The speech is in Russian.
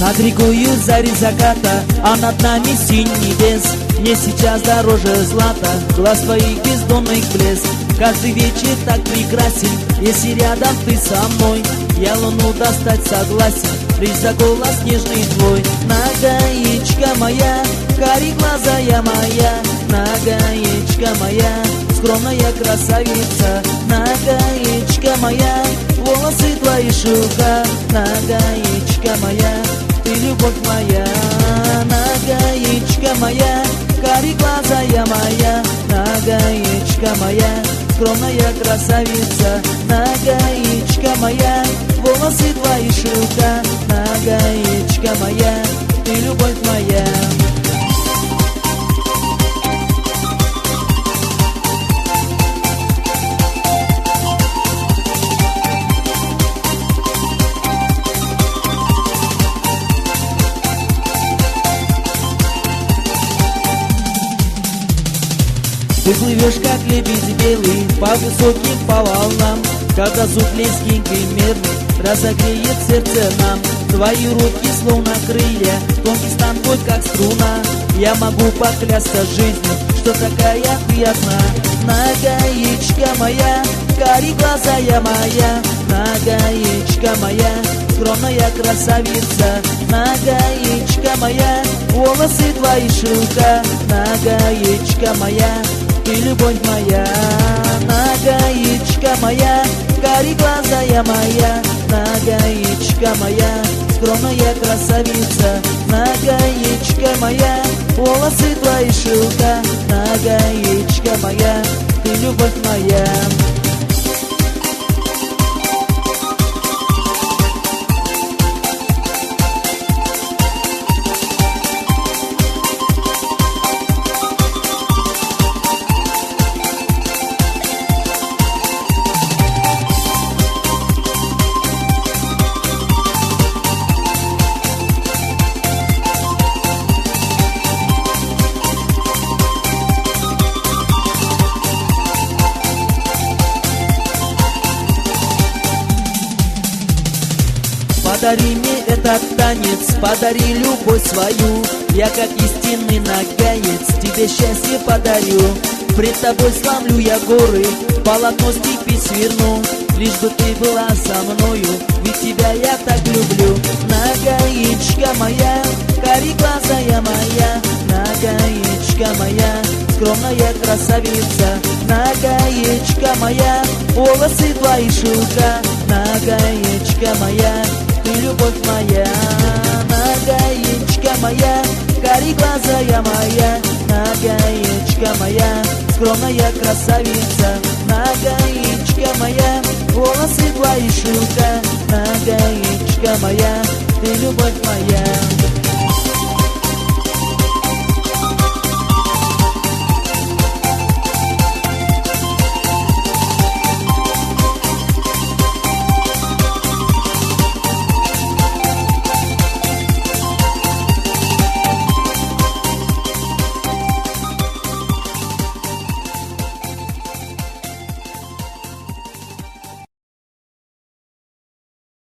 Над рекою зари заката, а над нами синь небес. Мне сейчас дороже злата, глаз твоих бездонных блеск. Каждый вечер так прекрасен, если рядом ты со мной. Я луну достать согласен, лишь за голос нежный твой. Нагаечка моя, кари глазая моя, нагаечка моя, скромная красавица. Нагаечка моя, волосы твои шелка, нагаечка моя, ты любовь моя. Нагаечка моя, кари глазая моя, нагаечка моя, скромная красавица. Нагаечка моя, волосы твои шелка, нагаечка моя, ты любовь моя. Ты плывешь, как лебедь белый, по высоким по волнам, когда звук лезгинкой мерный разогреет сердце нам. Твои руки словно крылья, тонкий станкой, как струна. Я могу поклясться жизнью, что такая приятна. Нагаечка моя, кари глазая моя, нагаечка моя, скромная красавица. Нагаечка моя, волосы твои шелка, нагаечка моя, ты любовь моя. Нагаечка моя, кари глазая моя, нагаечка моя, скромная красавица. Нагаечка моя, волосы твои шелка, нагаечка моя, ты любовь моя. Подари мне этот танец, подари любовь свою. Я как истинный нагаец тебе счастье подарю. Пред тобой славлю я горы, полотно степи сверну, лишь бы ты была со мною, ведь тебя я так люблю. Нагаечка моя, кари глазая моя, нагаечка моя, скромная красавица. Нагаечка моя, волосы твои шелка, нагаечка моя, ты любовь моя. Нагаечка моя, кари глазая моя, нагаечка моя, скромная красавица. Нагаечка моя, волосы твои шелка, нагаечка моя, ты любовь моя.